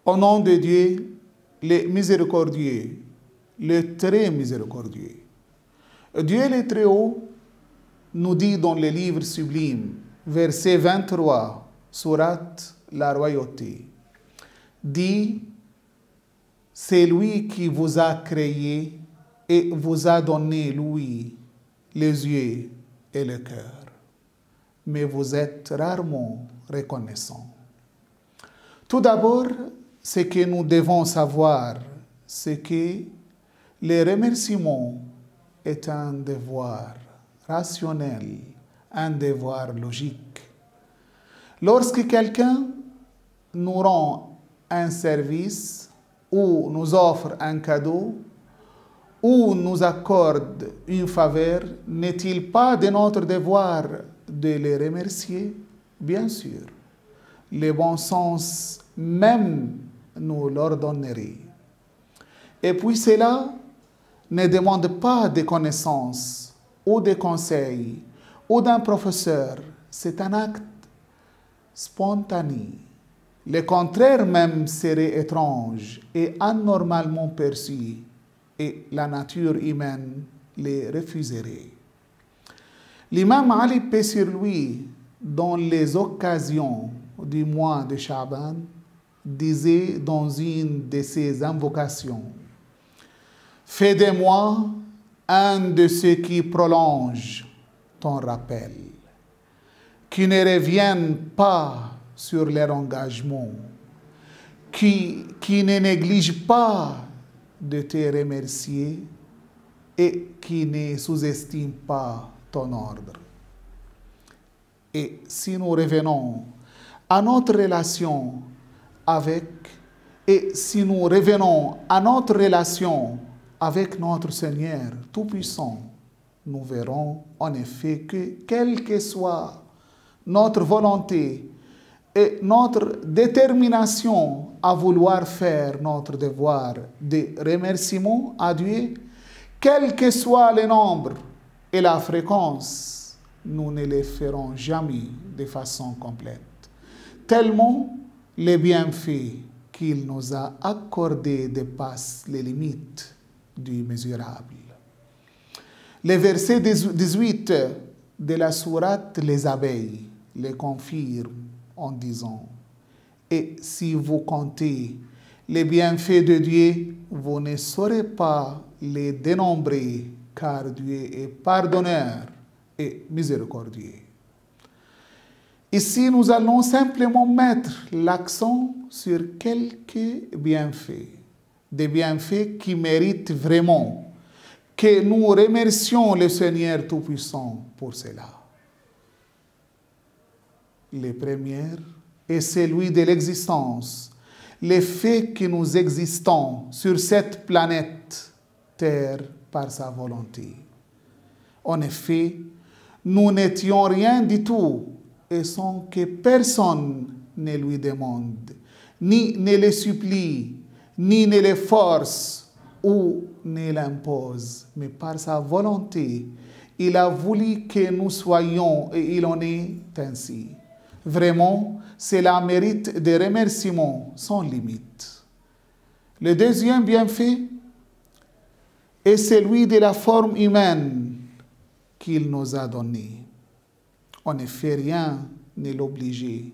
Au nom de Dieu, le miséricordieux, le très miséricordieux. Dieu le Très-Haut nous dit dans le livre sublime, verset 23, sourate La Royauté, dit, c'est lui qui vous a créé et vous a donné, lui, les yeux et le cœur. Mais vous êtes rarement reconnaissants. Tout d'abord, ce que nous devons savoir, c'est que le remerciement est un devoir rationnel, un devoir logique. Lorsque quelqu'un nous rend un service ou nous offre un cadeau ou nous accorde une faveur, n'est-il pas de notre devoir de le remercier? Bien sûr. Le bon sens même nous l'ordonnerait. Et puis cela ne demande pas de connaissances ou de conseils ou d'un professeur. C'est un acte spontané. Le contraire même serait étrange et anormalement perçu et la nature humaine les refuserait. L'imam Ali, paix sur lui, dans les occasions du mois de Chaban, disait dans une de ses invocations, « Fais de moi un de ceux qui prolongent ton rappel, qui ne reviennent pas sur leur engagement, qui ne négligent pas de te remercier et qui ne sous-estiment pas ton ordre. » Et si nous revenons à notre relation avec notre Seigneur Tout-Puissant, nous verrons en effet que quelle que soit notre volonté et notre détermination à vouloir faire notre devoir de remerciement à Dieu, quel que soit le nombre et la fréquence, nous ne les ferons jamais de façon complète. Tellement les bienfaits qu'il nous a accordés dépassent les limites du mesurable. Le verset 18 de la sourate Les Abeilles le confirme en disant, « Et si vous comptez les bienfaits de Dieu, vous ne saurez pas les dénombrer, car Dieu est pardonneur et miséricordieux. » Ici, nous allons simplement mettre l'accent sur quelques bienfaits, des bienfaits qui méritent vraiment que nous remercions le Seigneur Tout-Puissant pour cela. Le premier est celui de l'existence, le fait que nous existons sur cette planète Terre par sa volonté. En effet, nous n'étions rien du tout et sans que personne ne lui demande, ni ne le supplie, ni ne le force ou ne l'impose, mais par sa volonté, il a voulu que nous soyons et il en est ainsi. Vraiment, cela mérite des remerciements sans limite. Le deuxième bienfait est celui de la forme humaine qu'il nous a donnée. En effet, rien ne l'obligeait.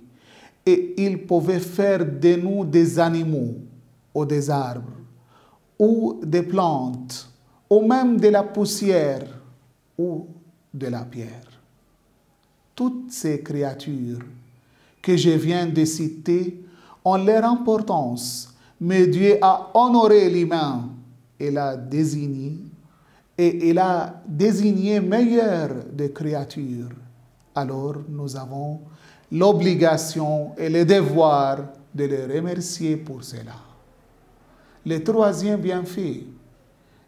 Et il pouvait faire de nous des animaux ou des arbres, ou des plantes, ou même de la poussière ou de la pierre. Toutes ces créatures que je viens de citer ont leur importance, mais Dieu a honoré l'humain et l'a désigné, et il a désigné meilleur des créatures. Alors nous avons l'obligation et le devoir de le remercier pour cela. Le troisième bienfait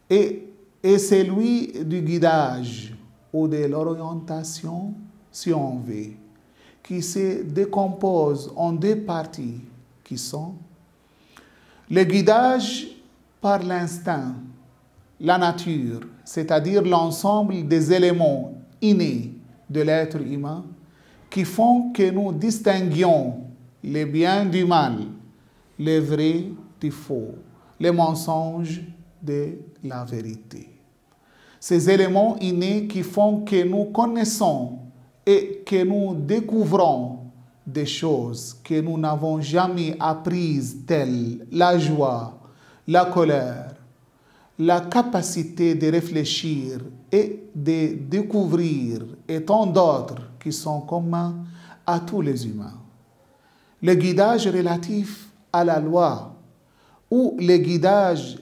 est celui du guidage ou de l'orientation, si on veut, qui se décompose en deux parties, qui sont le guidage par l'instinct, la nature, c'est-à-dire l'ensemble des éléments innés de l'être humain qui font que nous distinguions le bien du mal, les vrais du faux, les mensonges de la vérité. Ces éléments innés qui font que nous connaissons et que nous découvrons des choses que nous n'avons jamais apprises, telles la joie, la colère, la capacité de réfléchir et de découvrir et tant d'autres qui sont communs à tous les humains. Le guidage relatif à la loi ou le guidage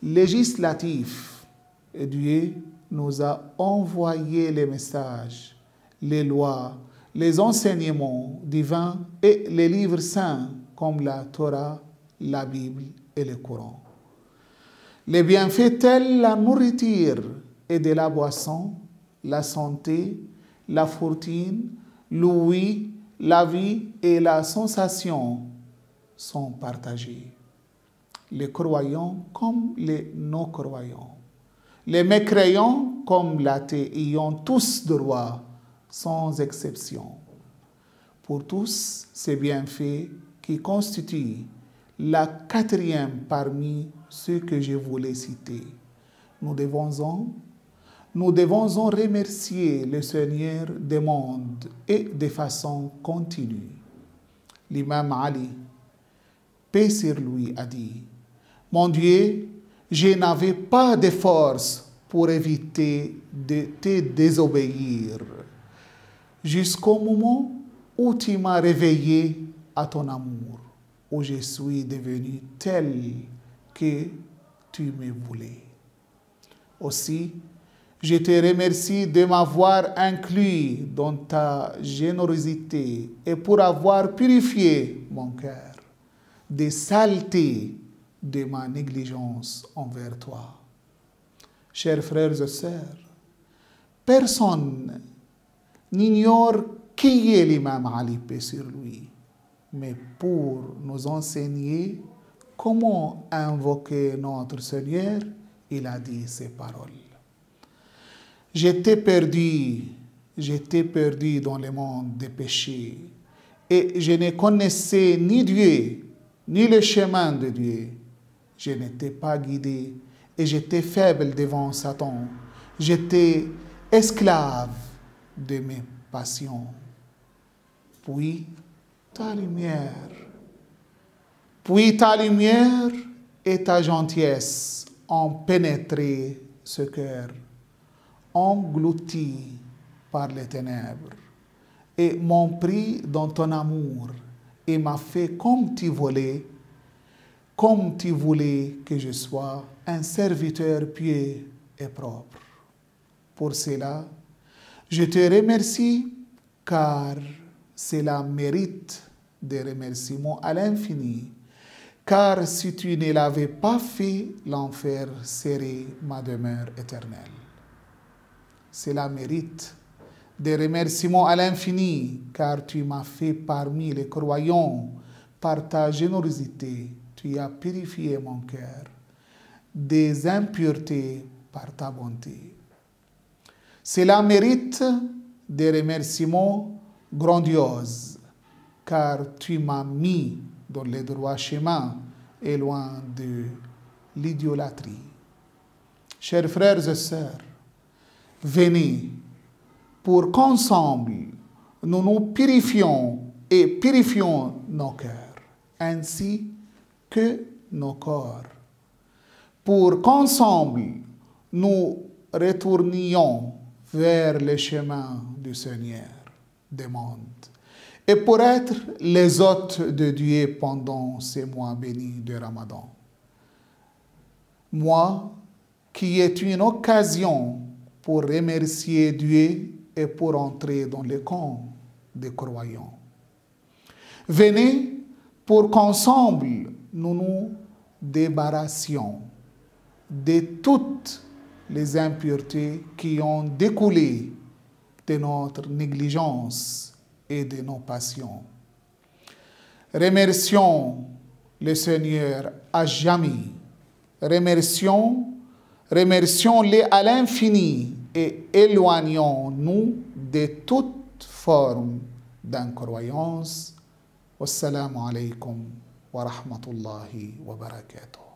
législatif, Dieu nous a envoyé les messages, les lois, les enseignements divins et les livres saints comme la Torah, la Bible et le Coran. Les bienfaits tels la nourriture et de la boisson, la santé, la fortune, l'ouïe, la vie et la sensation sont partagés. Les croyants comme les non-croyants, les mécréants comme l'athée ayant tous droit, sans exception. Pour tous ces bienfaits qui constituent la quatrième parmi ceux que je voulais citer, nous devons en remercier le Seigneur des mondes et de façon continue. L'imam Ali, paix sur lui, a dit: mon Dieu, je n'avais pas de force pour éviter de te désobéir, jusqu'au moment où tu m'as réveillé à ton amour, où je suis devenu tel que tu me voulais. Aussi, je te remercie de m'avoir inclus dans ta générosité et pour avoir purifié mon cœur des saletés de ma négligence envers toi. Chers frères et sœurs, personne n'ignore qui est l'imam Ali, paix sur lui, mais pour nous enseigner comment invoquer notre Seigneur, il a dit ces paroles. J'étais perdu dans le monde des péchés, et je ne connaissais ni Dieu, ni le chemin de Dieu. Je n'étais pas guidé, et j'étais faible devant Satan. J'étais esclave de mes passions. Puis ta lumière et ta gentillesse ont pénétré ce cœur, englouti par les ténèbres, et m'ont pris dans ton amour et m'a fait comme tu voulais que je sois un serviteur pieux et propre. Pour cela, je te remercie, car cela mérite des remerciements à l'infini. Car si tu ne l'avais pas fait, l'enfer serait ma demeure éternelle. Cela mérite des remerciements à l'infini, car tu m'as fait parmi les croyants. Par ta générosité, tu as purifié mon cœur des impuretés par ta bonté. Cela mérite des remerciements grandioses, car tu m'as mis dans le droit chemin et loin de l'idolâtrie. Chers frères et sœurs, venez pour qu'ensemble nous nous purifions et purifions nos cœurs, ainsi que nos corps, pour qu'ensemble nous retournions vers le chemin du Seigneur des mondes, et pour être les hôtes de Dieu pendant ces mois bénis de Ramadan. Moi, qui est une occasion pour remercier Dieu et pour entrer dans le camp des croyants. Venez pour qu'ensemble nous nous débarrassions de toutes les impuretés qui ont découlé de notre négligence et de nos passions. Remercions le Seigneur à jamais. Remercions-les à l'infini et éloignons-nous de toute forme d'incroyance. Wassalamu alaikum wa rahmatullahi wa barakatuh.